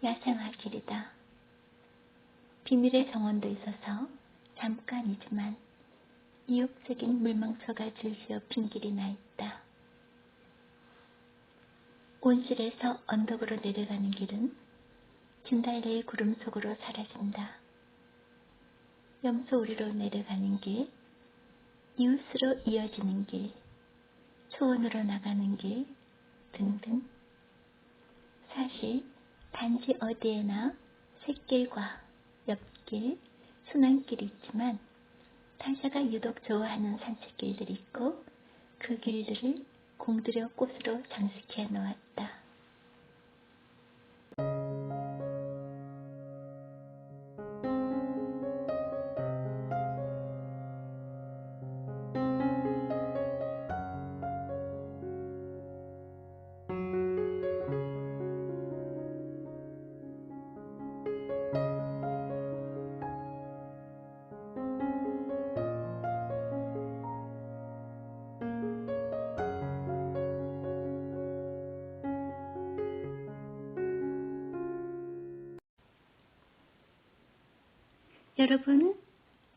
야생화 길이다. 비밀의 정원도 있어서 잠깐이지만 이욕적인 물망초가 줄지어 빈 길이 나 있다. 온실에서 언덕으로 내려가는 길은 진달래의 구름 속으로 사라진다. 염소우리로 내려가는 길, 이웃으로 이어지는 길, 초원으로 나가는 길 등등. 사실 단지 어디에나 샛길과 옆길, 순환길이 있지만 타샤가 유독 좋아하는 산책길들이 있고 그 길들을 공들여 꽃으로 장식해 놓았다. 여러분,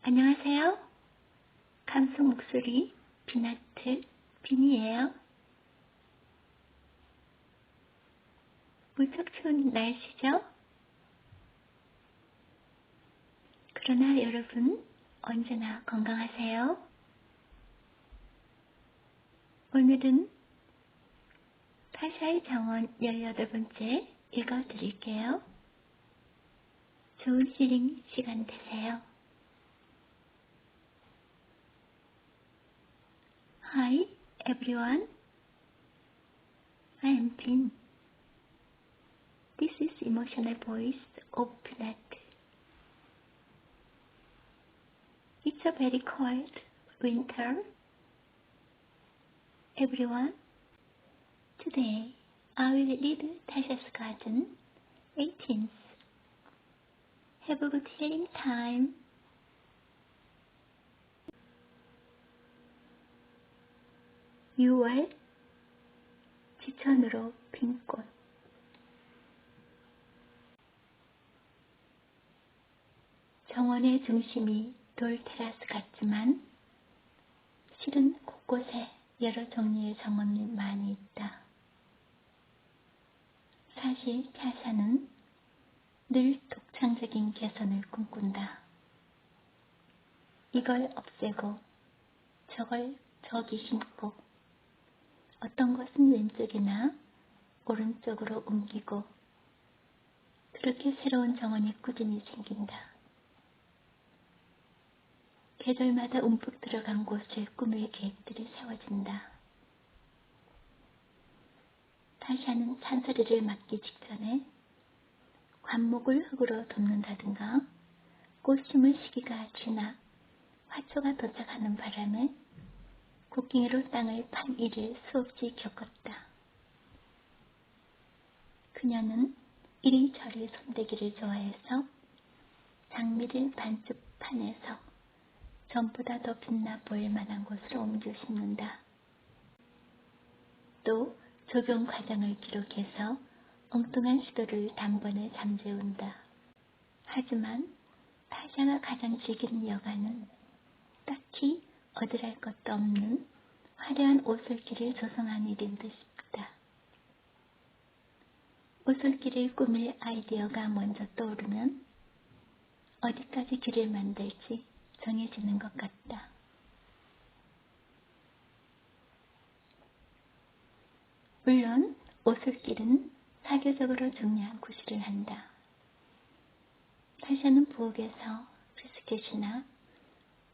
안녕하세요. 감성 목소리 비나트 비니예요. 무척 추운 날씨죠? 그러나 여러분, 언제나 건강하세요. 오늘은 타샤의 정원 18번째 읽어드릴게요. 좋은 힐링 시간 되세요. Hi everyone, I am Pin. This is emotional voice of Pinat. It's a very cold winter. Everyone, today I will read Tasha's Garden 18th. Have a good hearing time. 6월 지천으로 핀 꽃. 정원의 중심이 돌 테라스 같지만 실은 곳곳에 여러 종류의 정원이 많이 있다. 사실 타샤는 늘 독창적인 개선을 꿈꾼다. 이걸 없애고 저걸 저기 심고 어떤 것은 왼쪽이나 오른쪽으로 옮기고 그렇게 새로운 정원이 꾸준히 생긴다. 계절마다 움푹 들어간 곳에 꾸밀 계획들이 세워진다. 타샤는 산소리를 맡기 직전에 관목을 흙으로 덮는다든가 꽃 심을 시기가 지나 화초가 도착하는 바람에 곡괭이로 땅을 판 일을 수없이 겪었다. 그녀는 이리저리 손대기를 좋아해서 장미를 반쪽 파내서 전보다 더 빛나 보일 만한 곳으로 옮겨 심는다. 또 적용 과정을 기록해서 엉뚱한 시도를 단번에 잠재운다. 하지만 타샤가 가장 즐기는 여가는 딱히 얻으랄 것도 없는 화려한 오솔길을 조성하는 일인 듯 싶다. 오솔길을 꾸밀 아이디어가 먼저 떠오르면 어디까지 길을 만들지 정해지는 것 같다. 물론 오솔길은 사교적으로 중요한 구실을 한다. 타샤는 부엌에서 비스켓이나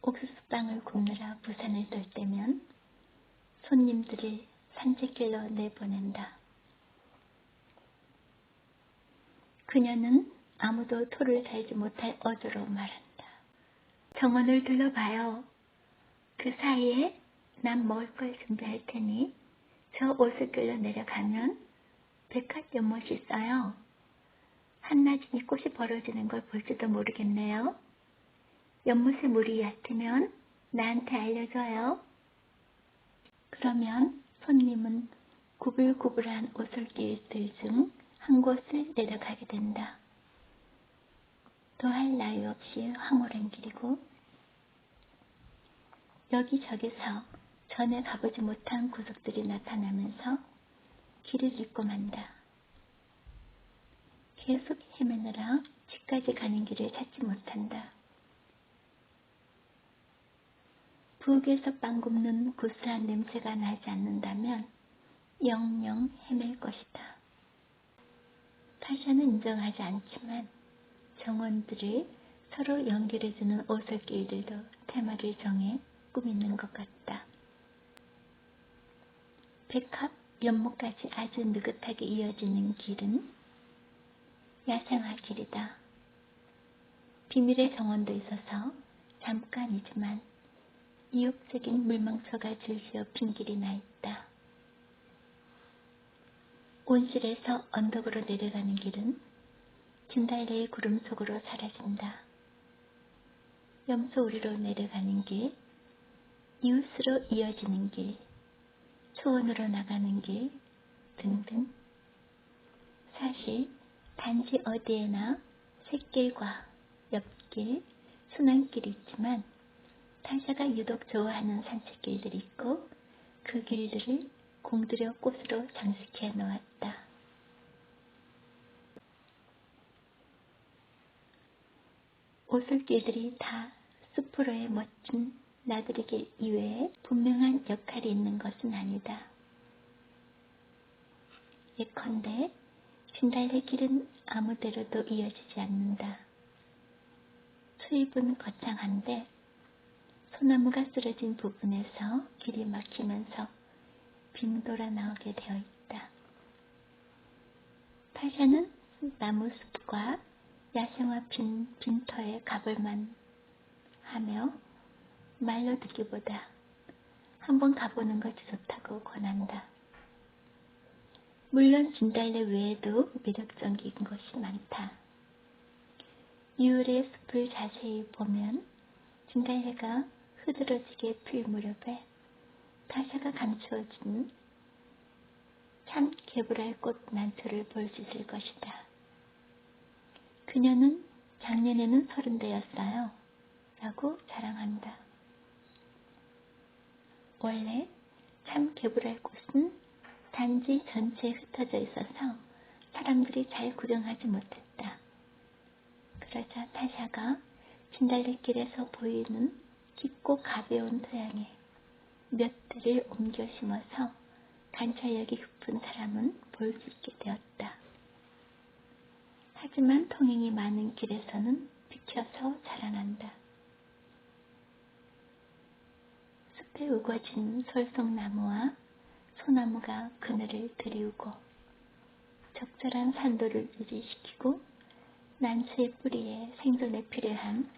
옥수수빵을 굽느라 부산을 떨 때면 손님들을 산책길로 내보낸다. 그녀는 아무도 토를 달지 못할 어조로 말한다. 정원을 둘러봐요. 그 사이에 난 먹을 걸 준비할 테니 저 오솔길로 내려가면 백합 연못이 있어요. 한낮이니 꽃이 벌어지는 걸 볼지도 모르겠네요. 연못에 물이 얕으면 나한테 알려줘요. 그러면 손님은 구불구불한 오솔길들 중 한 곳을 내려가게 된다. 더할 나위 없이 황홀한 길이고 여기저기서 전에 가보지 못한 구석들이 나타나면서 길을 잃고 만다. 계속 헤매느라 집까지 가는 길을 찾지 못한다. 부엌에서 빵 굽는 구수한 냄새가 나지 않는다면 영영 헤맬 것이다. 타샤는 인정하지 않지만 정원들을 서로 연결해주는 오솔길들도 테마를 정해 꾸미는 것 같다. 백합 연못까지 아주 느긋하게 이어지는 길은 야생화 길이다. 비밀의 정원도 있어서 잠깐이지만 이욕적인 물망초가 줄지어 빈 길이 나 있다. 온실에서 언덕으로 내려가는 길은 진달래의 구름 속으로 사라진다. 염소우리로 내려가는 길, 이웃으로 이어지는 길, 초원으로 나가는 길 등등. 사실 단지 어디에나 샛길과 옆길, 순환길이 있지만 타샤가 유독 좋아하는 산책길들이 있고 그 길들을 공들여 꽃으로 장식해 놓았다. 오솔길들이 다 숲으로의 멋진 나들이길 이외에 분명한 역할이 있는 것은 아니다. 예컨대 진달래길은 아무데로도 이어지지 않는다. 수입은 거창한데 소나무가 쓰러진 부분에서 길이 막히면서 빙 돌아 나오게 되어 있다. 타샤는 나무숲과 야생화 핀 빈터에 가볼만 하며 말로 듣기보다 한번 가보는 것이 좋다고 권한다. 물론 진달래 외에도 매력적인 것이 많다. 이울의 숲을 자세히 보면 진달래가 흐드러지게 필 무렵에 타샤가 감추어준 참 개불알 꽃 난초를 볼 수 있을 것이다. 그녀는 작년에는 30대였어요. 라고 자랑한다. 원래 참 개불알 꽃은 단지 전체에 흩어져 있어서 사람들이 잘 구경하지 못했다. 그러자 타샤가 진달래길에서 보이는 깊고 가벼운 토양에 몇 대를 옮겨 심어서 관찰력이 깊은 사람은 볼 수 있게 되었다. 하지만 통행이 많은 길에서는 비켜서 자라난다. 숲에 우거진 솔송나무와 소나무가 그늘을 드리우고 적절한 산도를 유지시키고 난초의 뿌리에 생존에 필요한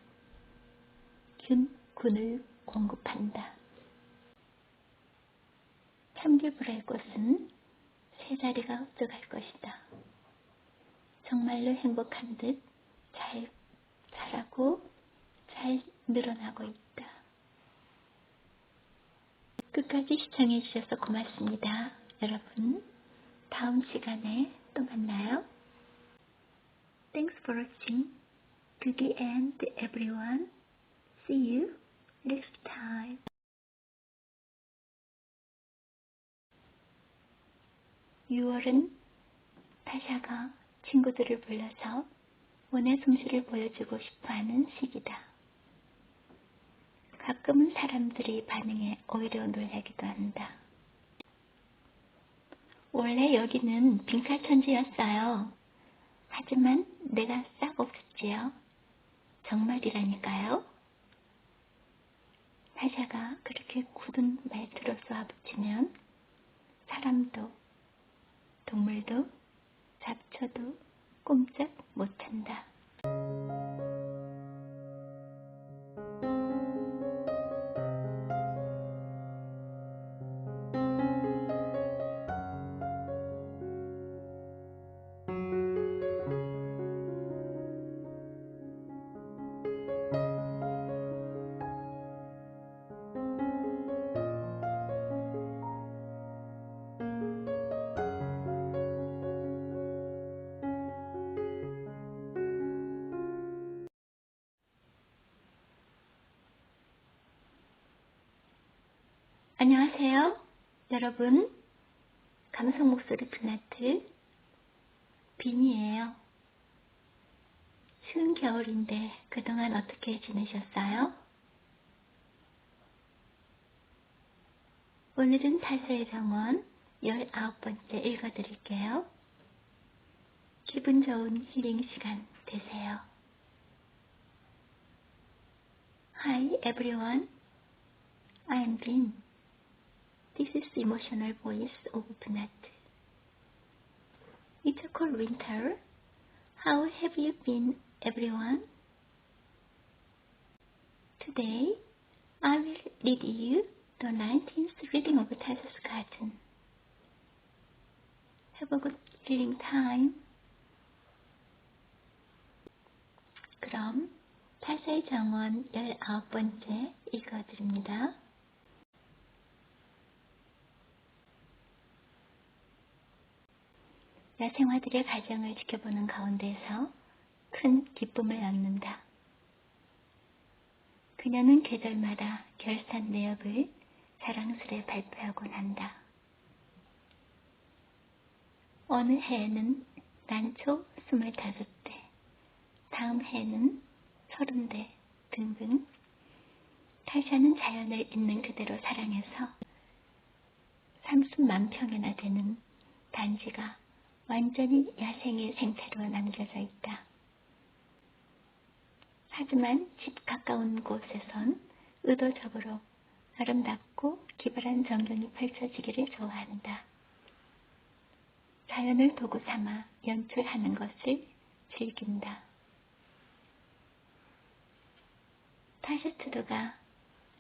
균을 공급한다. 참개불알 꽃은 세 자리가 흡족할 것이다. 정말로 행복한 듯 잘 자라고 잘 늘어나고 있다. 끝까지 시청해 주셔서 고맙습니다. 여러분, 다음 시간에 또 만나요. Thanks for watching to the end, everyone. See you next time. 6월은 타샤가 친구들을 불러서 원의 솜씨를 보여주고 싶어하는 시기다. 가끔은 사람들이 반응에 오히려 놀라기도 한다. 원래 여기는 빈칼천지였어요. 하지만 내가 싹 없었지요. 정말이라니까요. 타샤가 그렇게 굳은 말투로 쏘아붙이면 사람도 동물도 잡초도 꼼짝 못한다. 안녕하세요. 여러분, 감성 목소리 플라트 빈이에요. 추운 겨울인데 그동안 어떻게 지내셨어요? 오늘은 타사의 정원 19번째 읽어드릴게요. 기분 좋은 힐링 시간 되세요. Hi everyone, I am Bin. This is the emotional voice of Pinat. It's a cold winter. How have you been, everyone? Today, I will read you the 19th reading of Tasha's Garden. Have a good reading time. 그럼 타샤의 정원 19번째 읽어드립니다. 야생화들의 가정을 지켜보는 가운데서 큰 기쁨을 얻는다. 그녀는 계절마다 결산 내역을 자랑스레 발표하곤 한다. 어느 해에는 난초 25대, 다음 해에는 30대 등등. 타샤는 자연을 있는 그대로 사랑해서 30만 평이나 되는 단지가 완전히 야생의 생태로 남겨져 있다. 하지만 집 가까운 곳에선 의도적으로 아름답고 기발한 전경이 펼쳐지기를 좋아한다. 자연을 도구 삼아 연출하는 것을 즐긴다. 타샤트루가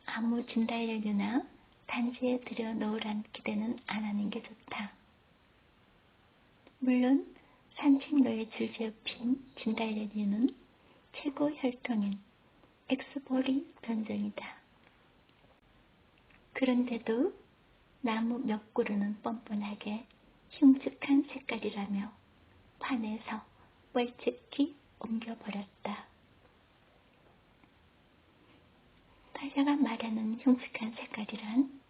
아무 진달래류나 단지에 들여놓으란 기대는 안 하는 게 좋다. 물론 산책로에 줄지어 핀 진달래류는 최고 혈통인 엑스보리 변종이다. 그런데도 나무 몇 그루는 뻔뻔하게 흉측한 색깔이라며 판에서 멀찍히 옮겨버렸다. 타샤가 말하는 흉측한 색깔이란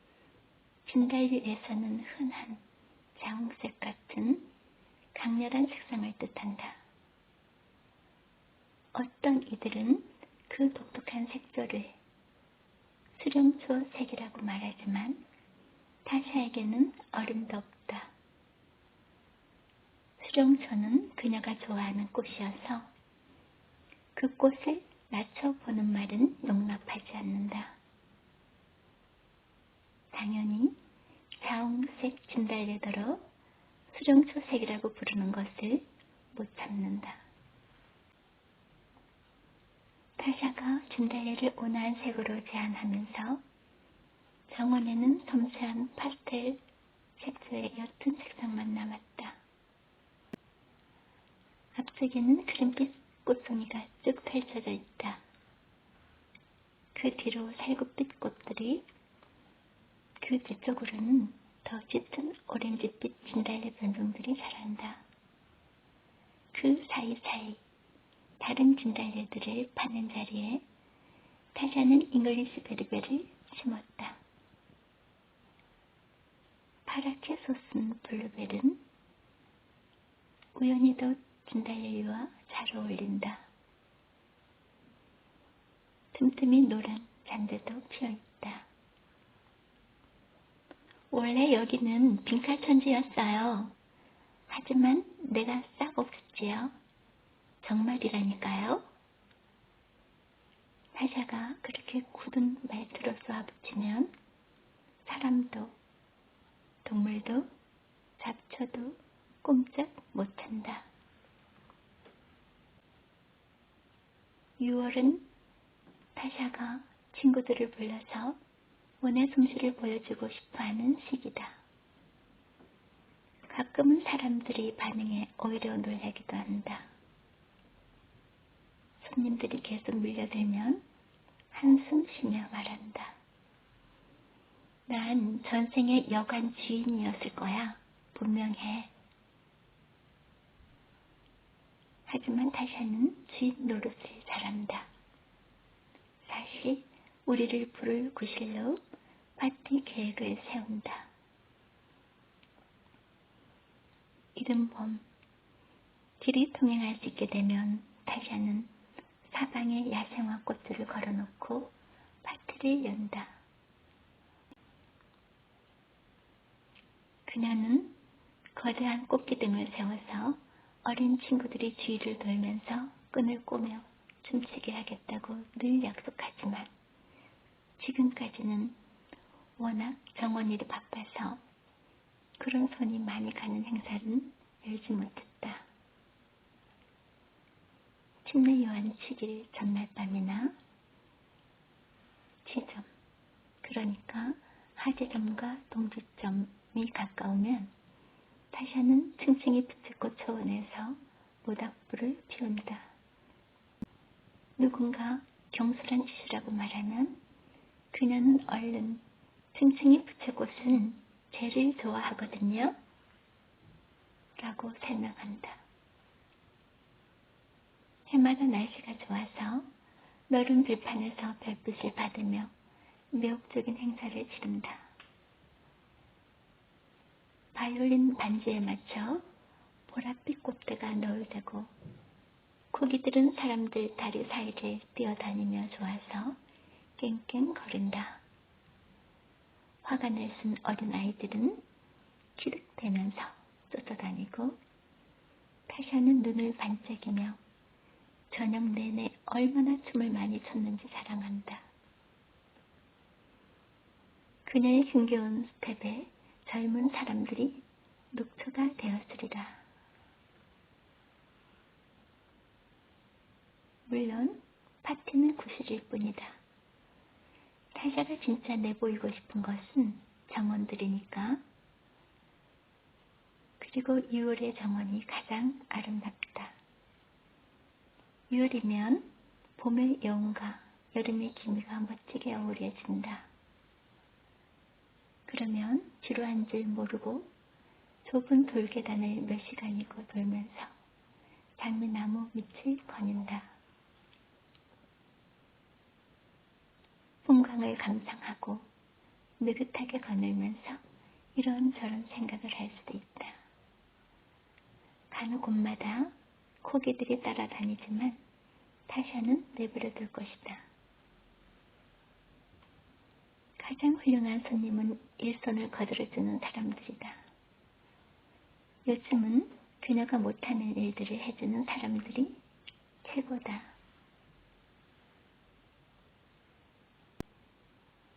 진달래에서는 흔한 자홍색 같은 강렬한 색상을 뜻한다. 어떤 이들은 그 독특한 색조를 수령초 색이라고 말하지만 타샤에게는 어림도 없다. 수령초는 그녀가 좋아하는 꽃이어서 그 꽃을 낮춰보는 말은 용납하지 않는다. 당연히 자홍색 진달래더러 수령초색이라고 부르는 것을 못 참는다. 타샤가 진달래를 온화한 색으로 제안하면서 정원에는 섬세한 파스텔 색조의 옅은 색상만 남았다. 앞쪽에는 크림빛 꽃송이가 쭉 펼쳐져 있다. 그 뒤로 살구빛 꽃들이, 그 뒤쪽으로는 더 짙은 오렌지빛 진달래 변종들이 자란다. 그 사이사이 다른 진달래들을 파는 자리에 타샤는 잉글리시 베리베를 심었다. 파랗게 솟은 블루벨은 우연히도 진달래와 잘 어울린다. 틈틈이 노란 잔디도 피어있다. 원래 여기는 빈칼천지였어요. 하지만 내가 싹 없었지요. 정말이라니까요. 타샤가 그렇게 굳은 말투로 쏘아붙이면 사람도 동물도 잡초도 꼼짝 못한다. 6월은 타샤가 친구들을 불러서 원의 솜씨를 보여주고 싶어하는 시기다. 가끔은 사람들이 반응에 오히려 놀라기도 한다. 손님들이 계속 밀려들면 한숨 쉬며 말한다. 난 전생의 여관 주인이었을 거야. 분명해. 하지만 타샤는 주인 노릇을 잘한다. 사실 우리를 부를 구실로 파티 계획을 세운다. 이른 봄, 길이 통행할 수 있게 되면 타샤는 사방에 야생화 꽃들을 걸어놓고 파티를 연다. 그녀는 거대한 꽃기둥을 세워서 어린 친구들이 주위를 돌면서 끈을 꼬며 춤추게 하겠다고 늘 약속하지만 지금까지는 워낙 정원일이 바빠서 그런 손이 많이 가는 행사는 열지 못했다. 침례 요한 7일 전날 밤이나 지점, 그러니까 하제점과 동주점이 가까우면 타샤는 층층이 붙을꽃 초원에서 모닥불을 피운다. 누군가 경솔한 짓이라고 말하면 그녀는 얼른 층층이 붙을꽃은 제를 좋아하거든요 라고 설명한다. 해마다 날씨가 좋아서 너른 들판에서 별빛을 받으며 매혹적인 행사를 치른다. 바이올린 반주에 맞춰 보랏빛 꽃대가 노을되고 고기들은 사람들 다리 사이를 뛰어다니며 좋아서 깽깽거린다. 화가 날쓴 어린아이들은 기득대면서 쫓아다니고 타샤는 눈을 반짝이며 저녁 내내 얼마나 춤을 많이 췄는지 자랑한다. 그녀의 흥겨운 스텝에 젊은 사람들이 녹초가 되었으리라. 물론 파티는 구실일 뿐이다. 타샤가 진짜 내보이고 싶은 것은 정원들이니까. 그리고 6월의 정원이 가장 아름답다. 6월이면 봄의 여운과 여름의 기미가 멋지게 어우러진다. 그러면 지루한 줄 모르고 좁은 돌계단을 몇 시간이고 돌면서 장미나무 밑을 거닌다. 풍광을 감상하고 느긋하게 거닐면서 이런저런 생각을 할 수도 있다. 가는 곳마다 코기들이 따라다니지만 타샤는 내버려 둘 것이다. 가장 훌륭한 손님은 일손을 거들어주는 사람들이다. 요즘은 그녀가 못하는 일들을 해주는 사람들이 최고다.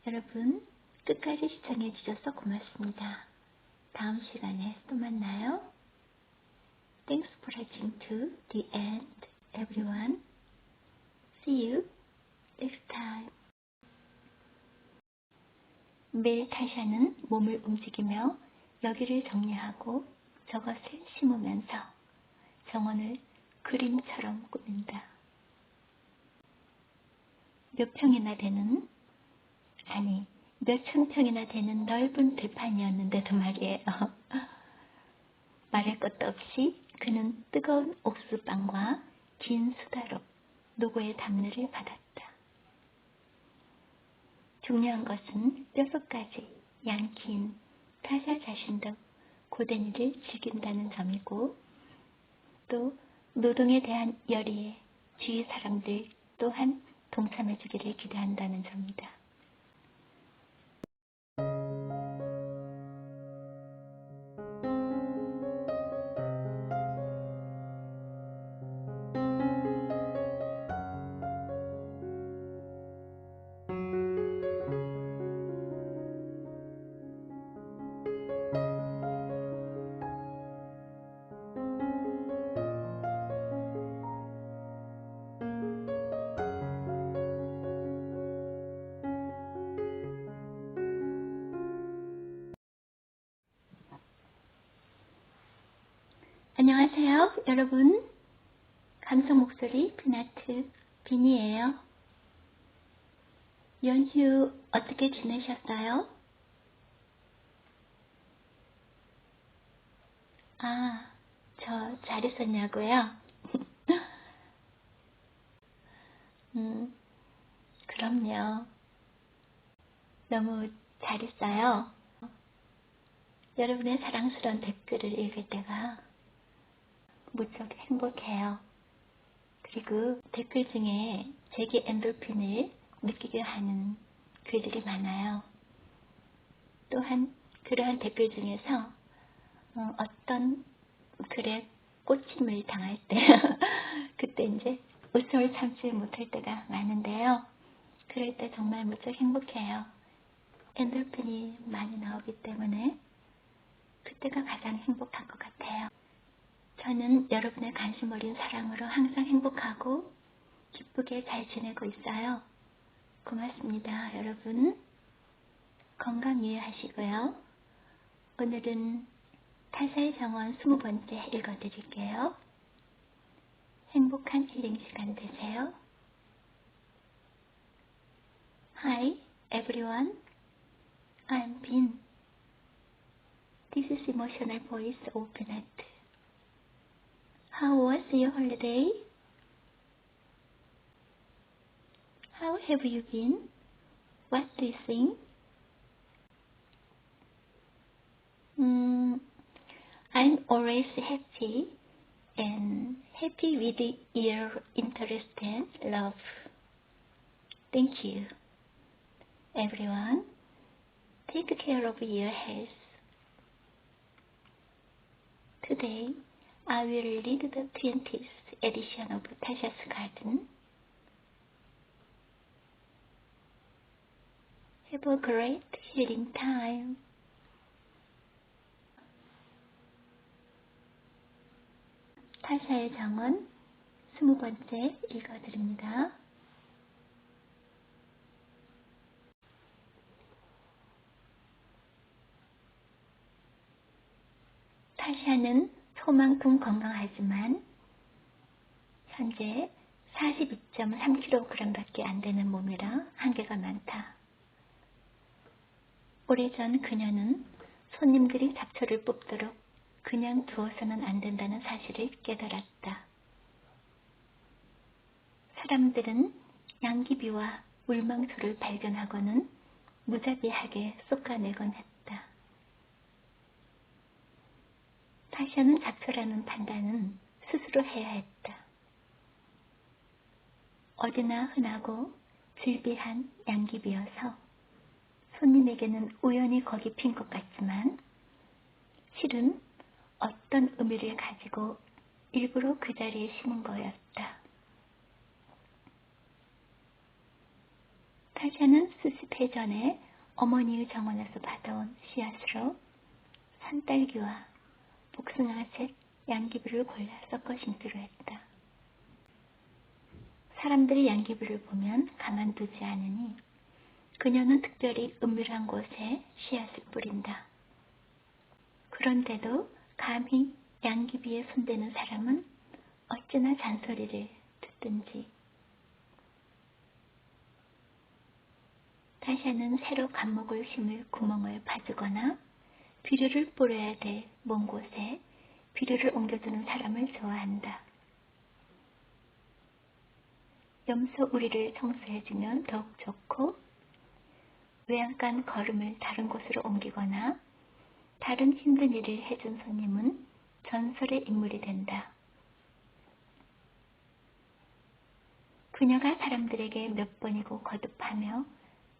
여러분, 끝까지 시청해 주셔서 고맙습니다. 다음 시간에 또 만나요. Thanks for watching to the end, everyone. See you next time. 매일 타샤는 몸을 움직이며 여기를 정리하고 저것을 심으면서 정원을 그림처럼 꾸민다. 몇 평이나 되는, 아니 몇천 평이나 되는 넓은 들판이었는데도 말이에요. 말할 것도 없이 그는 뜨거운 옥수수빵과 긴 수다로 노고의 답례를 받았다. 중요한 것은 뼛속까지 양키인 타샤 자신도 고된 일을 즐긴다는 점이고 또 노동에 대한 열의에 주위 사람들 또한 동참해 주기를 기대한다는 점이다. 안녕하세요, 여러분. 감성 목소리 피나트 비니예요. 연휴 어떻게 지내셨어요? 아, 저 잘 있었냐고요? 그럼요. 너무 잘 있어요. 여러분의 사랑스러운 댓글을 읽을 때가 무척 행복해요. 그리고 댓글 중에 제게 엔돌핀을 느끼게 하는 글들이 많아요. 또한 그러한 댓글 중에서 어떤 글에 꽂힘을 당할 때 그때 이제 웃음을 참지 못할 때가 많은데요. 그럴 때 정말 무척 행복해요. 엔돌핀이 많이 나오기 때문에 그때가 가장 행복한 것 같아요. 저는 여러분의 관심 어린 사랑으로 항상 행복하고 기쁘게 잘 지내고 있어요. 고맙습니다. 여러분 건강 유의하시고요. 오늘은 타사의 정원 20번째 읽어드릴게요. 행복한 힐링 시간 되세요. Hi everyone, I'm Bin. This is Emotional Voice Openet. How was your holiday? How have you been? What do you think? I'm always happy and happy with your interest and love. Thank you. Everyone, take care of your health. Today, I will read the 20th edition of Tasha's Garden. Have a great healing time. 타샤의 정원 20번째 읽어드립니다. 타샤는 소만큼 건강하지만 현재 42.3kg 밖에 안 되는 몸이라 한계가 많다. 오래전 그녀는 손님들이 잡초를 뽑도록 그냥 두어서는 안 된다는 사실을 깨달았다. 사람들은 양귀비와 물망초를 발견하고는 무자비하게 쏟아내곤 했다. 타샤는 잡초라는 판단은 스스로 해야 했다. 어디나 흔하고 즐비한 양귀비여서 손님에게는 우연히 거기 핀 것 같지만 실은 어떤 의미를 가지고 일부러 그 자리에 심은 거였다. 타샤는 수십 해 전에 어머니의 정원에서 받아온 씨앗으로 산딸기와 복숭아색 양귀비를 골라 섞어 심기로 했다. 사람들이 양귀비를 보면 가만두지 않으니 그녀는 특별히 은밀한 곳에 씨앗을 뿌린다. 그런데도 감히 양귀비에 손대는 사람은 어찌나 잔소리를 듣든지. 타샤는 새로 감목을 심을 구멍을 파주거나 비료를 뿌려야 될 먼 곳에 비료를 옮겨주는 사람을 좋아한다. 염소 우리를 청소해주면 더욱 좋고 외양간 걸음을 다른 곳으로 옮기거나 다른 힘든 일을 해준 손님은 전설의 인물이 된다. 그녀가 사람들에게 몇 번이고 거듭하며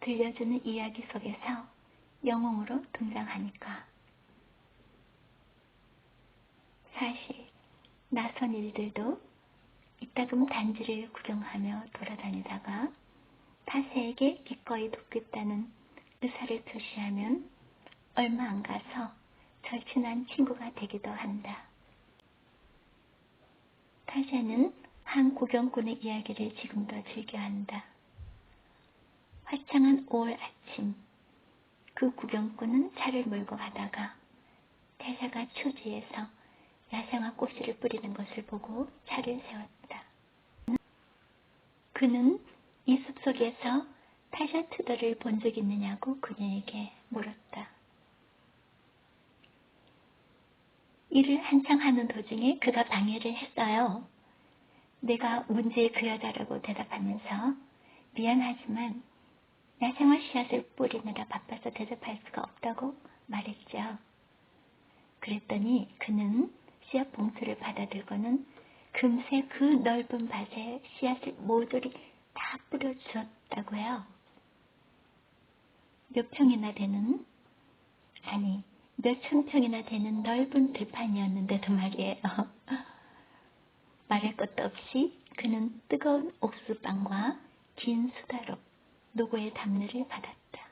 들려주는 이야기 속에서 영웅으로 등장하니까. 사실 낯선 일들도 이따금 단지를 구경하며 돌아다니다가 타샤에게 기꺼이 돕겠다는 의사를 표시하면 얼마 안 가서 절친한 친구가 되기도 한다. 타샤는 한 구경꾼의 이야기를 지금도 즐겨한다. 화창한 5월 아침, 그 구경꾼은 차를 몰고 가다가 타샤가 초지에서 야생화 꽃씨를 뿌리는 것을 보고 차를 세웠다. 그는 이 숲속에서 타샤 투더를 본 적 있느냐고 그녀에게 물었다. 일을 한창 하는 도중에 그가 방해를 했어요. 내가 문제의 그 여자라고 대답하면서 미안하지만 야생화 씨앗을 뿌리느라 바빠서 대접할 수가 없다고 말했죠. 그랬더니 그는 씨앗 봉투를 받아들고는 금세 그 넓은 밭에 씨앗을 모조리 다 뿌려주었다고요. 몇 평이나 되는, 아니 몇천 평이나 되는 넓은 들판이었는데도 말이에요. 말할 것도 없이 그는 뜨거운 옥수빵과 긴 수다로 노고의 담례를 받았다.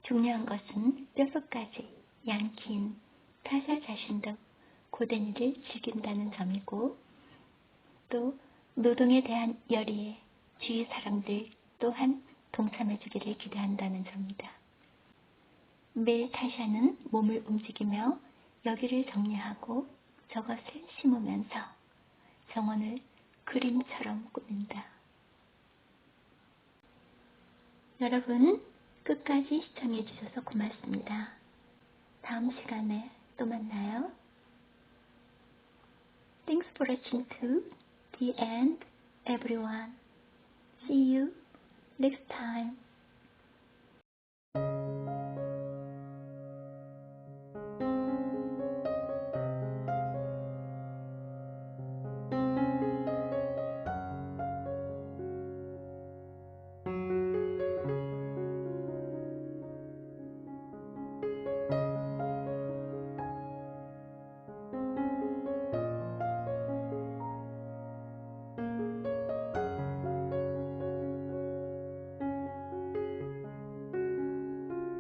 중요한 것은 뼛속까지 양키인 타샤 자신도 고된 일을 즐긴다는 점이고, 또 노동에 대한 열의에 주위 사람들 또한 동참해주기를 기대한다는 점이다. 매일 타샤는 몸을 움직이며 여기를 정리하고 저것을 심으면서 정원을 그림처럼 꾸민다. 여러분, 끝까지 시청해주셔서 고맙습니다. 다음 시간에 또 만나요. Thanks for watching to the end, everyone. See you next time.